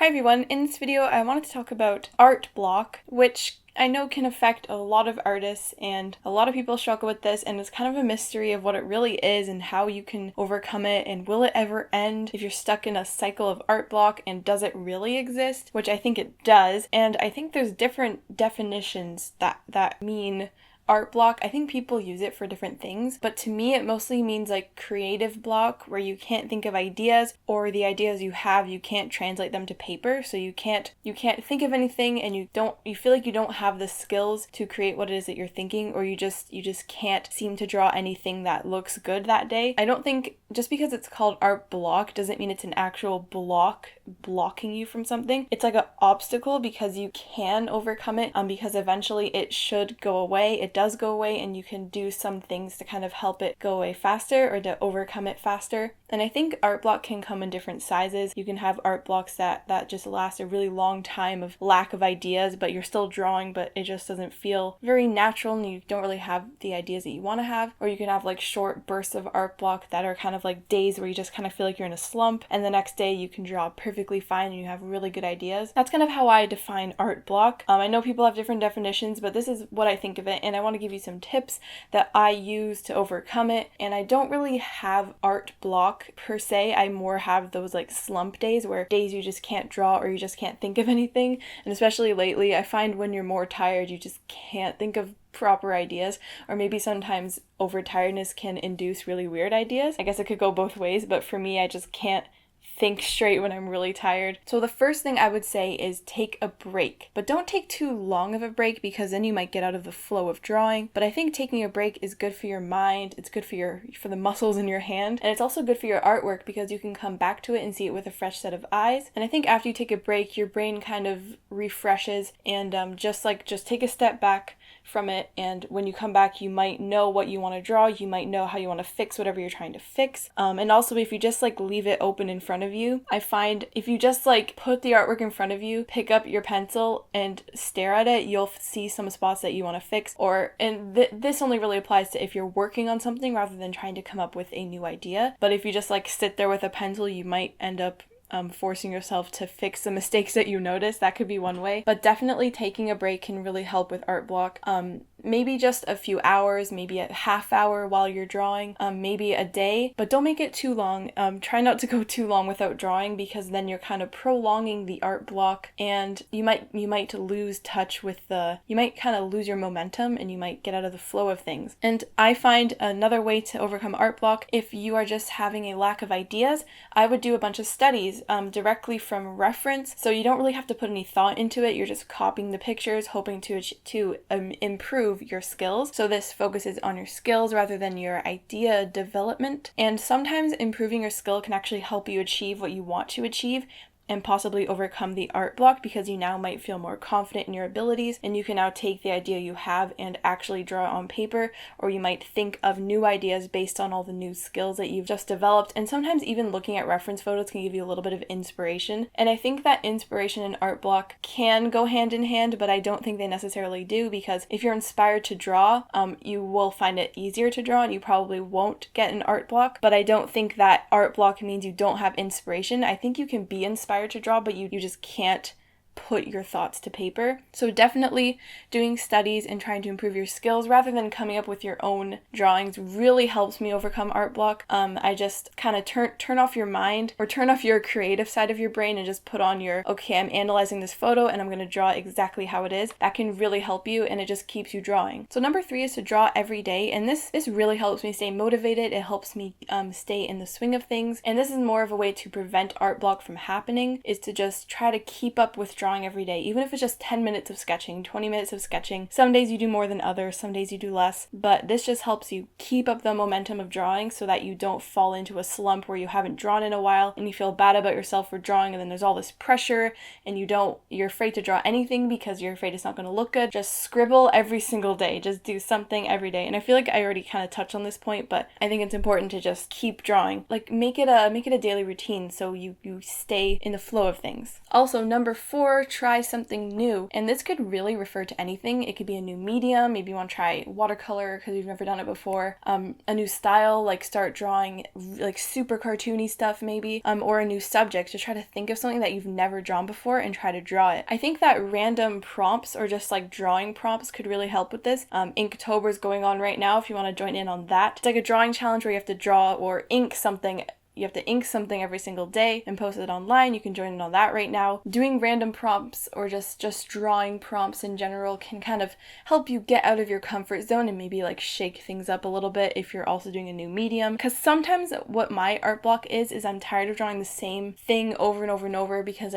everyone, in this video I wanted to talk about art block, which I know can affect a lot of artists and a lot of people struggle with this, and it's kind of a mystery of what it really is and how you can overcome it, and will it ever end if you're stuck in a cycle of art block, and does it really exist, which I think it does. And I think there's different definitions that mean art block. I think people use it for different things, but to me it mostly means like creative block, where you can't think of ideas, or the ideas you have, you can't translate them to paper, so you can't think of anything, and you feel like you don't have the skills to create what it is that you're thinking, or you just can't seem to draw anything that looks good that day. I don't think just because it's called art block doesn't mean it's an actual block blocking you from something. It's like an obstacle because you can overcome it, because eventually it should go away. It does go away, and you can do some things to kind of help it go away faster or to overcome it faster. And I think art block can come in different sizes. You can have art blocks that just last a really long time of lack of ideas, but you're still drawing, but it just doesn't feel very natural and you don't really have the ideas that you want to have. Or you can have like short bursts of art block that are kind of like days where you just kind of feel like you're in a slump, and the next day you can draw perfectly fine and you have really good ideas. That's kind of how I define art block. I know people have different definitions, but this is what I think of it, and I want to give you some tips that I use to overcome it. And I don't really have art block per se. I more have those like slump days, where days you just can't draw or you just can't think of anything. And especially lately, I find when you're more tired, you just can't think of proper ideas, or maybe sometimes overtiredness can induce really weird ideas. I guess it could go both ways, but for me, I just can't think straight when I'm really tired. So the first thing I would say is take a break, but don't take too long of a break, because then you might get out of the flow of drawing. But I think taking a break is good for your mind, it's good for the muscles in your hand, and it's also good for your artwork because you can come back to it and see it with a fresh set of eyes. And I think after you take a break, your brain kind of refreshes, and just take a step back from it, and when you come back you might know what you want to draw, you might know how you want to fix whatever you're trying to fix. And also if you just like leave it open in front of you, I find if you just like put the artwork in front of you, pick up your pencil and stare at it, you'll see some spots that you want to fix. This only really applies to if you're working on something rather than trying to come up with a new idea. But if you just like sit there with a pencil, you might end up forcing yourself to fix the mistakes that you notice. That could be one way, but definitely taking a break can really help with art block. Maybe just a few hours, maybe a half hour while you're drawing, maybe a day, but don't make it too long. Try not to go too long without drawing, because then you're kind of prolonging the art block, and you might lose touch with you might kind of lose your momentum, and you might get out of the flow of things. And I find another way to overcome art block, if you are just having a lack of ideas, I would do a bunch of studies directly from reference, so you don't really have to put any thought into it. You're just copying the pictures, hoping to improve your skills. So this focuses on your skills rather than your idea development. And sometimes improving your skill can actually help you achieve what you want to achieve, and possibly overcome the art block, because you now might feel more confident in your abilities, and you can now take the idea you have and actually draw it on paper, or you might think of new ideas based on all the new skills that you've just developed. And sometimes even looking at reference photos can give you a little bit of inspiration. And I think that inspiration and art block can go hand in hand, but I don't think they necessarily do, because if you're inspired to draw, you will find it easier to draw and you probably won't get an art block. But I don't think that art block means you don't have inspiration. I think you can be inspired to draw, but you just can't put your thoughts to paper. So definitely doing studies and trying to improve your skills rather than coming up with your own drawings really helps me overcome art block. I just kind of turn off your mind, or turn off your creative side of your brain, and just put on your, okay, I'm analyzing this photo and I'm going to draw exactly how it is. That can really help you, and it just keeps you drawing. So number 3 is to draw every day, and this really helps me stay motivated. It helps me stay in the swing of things, and this is more of a way to prevent art block from happening, is to just try to keep up with drawing every day, even if it's just 10 minutes of sketching, 20 minutes of sketching. Some days you do more than others, some days you do less, but this just helps you keep up the momentum of drawing so that you don't fall into a slump where you haven't drawn in a while and you feel bad about yourself for drawing, and then there's all this pressure and you're afraid to draw anything because you're afraid it's not going to look good. Just scribble every single day, just do something every day. And I feel like I already kind of touched on this point, but I think it's important to just keep drawing. Like make it a daily routine so you stay in the flow of things. Also, number 4 or try something new. And this could really refer to anything. It could be a new medium. Maybe you want to try watercolor because you've never done it before. A new style, like start drawing like super cartoony stuff maybe, or a new subject. Just try to think of something that you've never drawn before and try to draw it. I think that random prompts or just like drawing prompts could really help with this. Inktober is going on right now if you want to join in on that. It's like a drawing challenge where you have to draw or ink something. You have to ink something every single day and post it online. You can join in on that right now. Doing random prompts or just drawing prompts in general can kind of help you get out of your comfort zone and maybe like shake things up a little bit if you're also doing a new medium. Because sometimes what my art block is I'm tired of drawing the same thing over and over and over because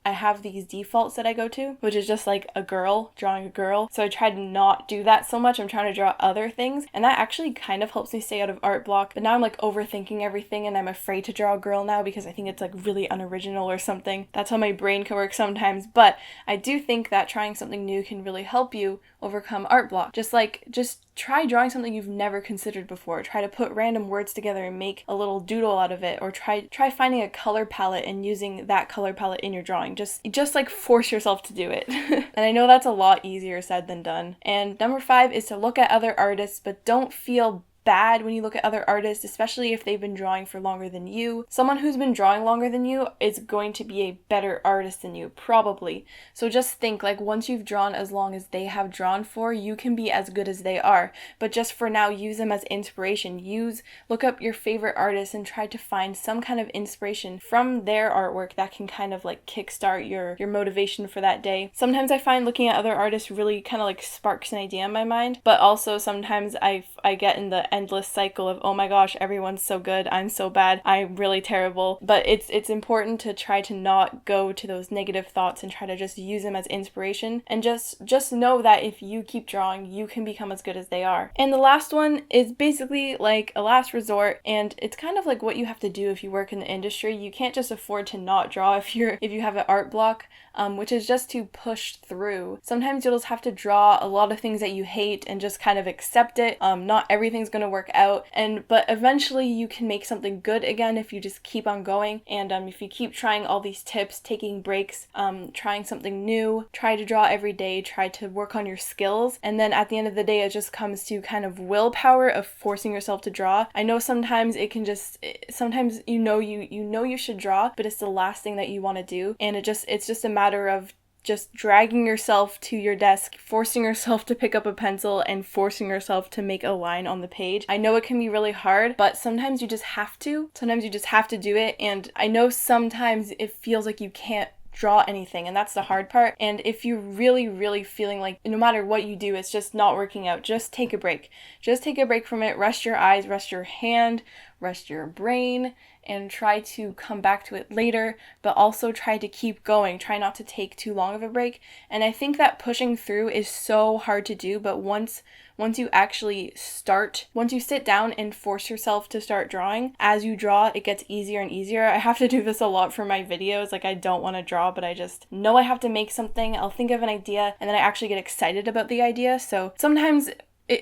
I have these defaults that I go to, which is just like a girl, drawing a girl. So I try to not do that so much. I'm trying to draw other things. And that actually kind of helps me stay out of art block. But now I'm like overthinking everything and I'm afraid to draw a girl now because I think it's like really unoriginal or something. That's how my brain can work sometimes. But I do think that trying something new can really help you overcome art block. Just try drawing something you've never considered before. Try to put random words together and make a little doodle out of it, or try finding a color palette and using that color palette in your drawing. Just like force yourself to do it. And I know that's a lot easier said than done. And number 5 is to look at other artists, but don't feel bad when you look at other artists, especially if they've been drawing for longer than you. Someone who's been drawing longer than you is going to be a better artist than you, probably. So just think, like, once you've drawn as long as they have drawn for, you can be as good as they are. But just for now, use them as inspiration. Look up your favorite artists and try to find some kind of inspiration from their artwork that can kind of like kickstart your motivation for that day. Sometimes I find looking at other artists really kind of like sparks an idea in my mind, but also sometimes I get in the endless cycle of, oh my gosh, everyone's so good, I'm so bad, I'm really terrible. But it's important to try to not go to those negative thoughts and try to just use them as inspiration, and just know that if you keep drawing, you can become as good as they are. And the last one is basically like a last resort, and it's kind of like what you have to do if you work in the industry. You can't just afford to not draw if you have an art block, which is just to push through. Sometimes you'll just have to draw a lot of things that you hate and just kind of accept it. Not everything's going to work out, but eventually you can make something good again if you just keep on going. And if you keep trying all these tips, taking breaks, trying something new, try to draw every day, try to work on your skills, and then at the end of the day it just comes to kind of willpower of forcing yourself to draw. I know sometimes sometimes you know you should draw, but it's the last thing that you want to do, and it's just a matter of just dragging yourself to your desk, forcing yourself to pick up a pencil and forcing yourself to make a line on the page. I know it can be really hard, but sometimes you just have to. Sometimes you just have to do it. And I know sometimes it feels like you can't draw anything, and that's the hard part. And if you're really, really feeling like no matter what you do, it's just not working out, just take a break. Just take a break from it. Rest your eyes, rest your hand, rest your brain, and try to come back to it later, but also try to keep going. Try not to take too long of a break. And I think that pushing through is so hard to do, but once you actually start, once you sit down and force yourself to start drawing, as you draw, it gets easier and easier. I have to do this a lot for my videos. Like, I don't want to draw, but I just know I have to make something. I'll think of an idea, and then I actually get excited about the idea. So sometimes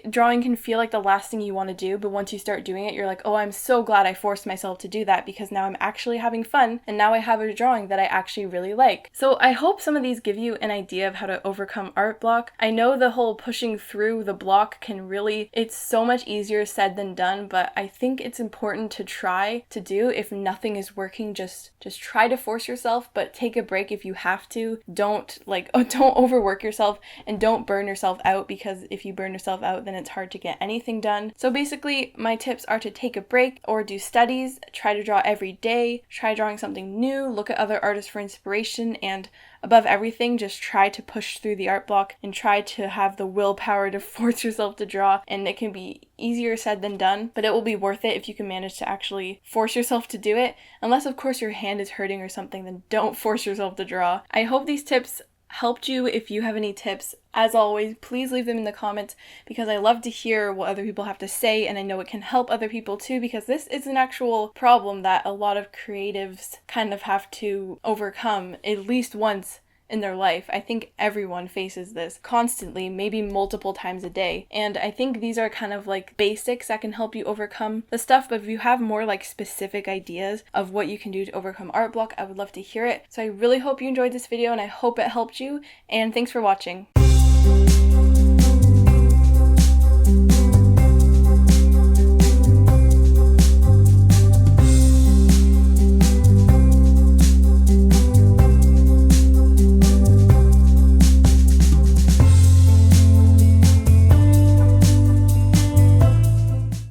drawing can feel like the last thing you want to do, but once you start doing it, you're like, oh, I'm so glad I forced myself to do that because now I'm actually having fun, and now I have a drawing that I actually really like. So I hope some of these give you an idea of how to overcome art block. I know the whole pushing through the block it's so much easier said than done, but I think it's important to try to do. If nothing is working, just try to force yourself, but take a break if you have to. Don't overwork yourself, and don't burn yourself out, because if you burn yourself out, then it's hard to get anything done. So basically, my tips are to take a break or do studies, try to draw every day, try drawing something new, look at other artists for inspiration, and above everything, just try to push through the art block and try to have the willpower to force yourself to draw. And it can be easier said than done, but it will be worth it if you can manage to actually force yourself to do it. Unless, of course, your hand is hurting or something, then don't force yourself to draw. I hope these tips helped you. If you have any tips, as always, please leave them in the comments, because I love to hear what other people have to say, and I know it can help other people too, because this is an actual problem that a lot of creatives kind of have to overcome at least once in their life. I think everyone faces this constantly, maybe multiple times a day. And I think these are kind of like basics that can help you overcome the stuff, but if you have more like specific ideas of what you can do to overcome art block, I would love to hear it. So I really hope you enjoyed this video and I hope it helped you, and thanks for watching.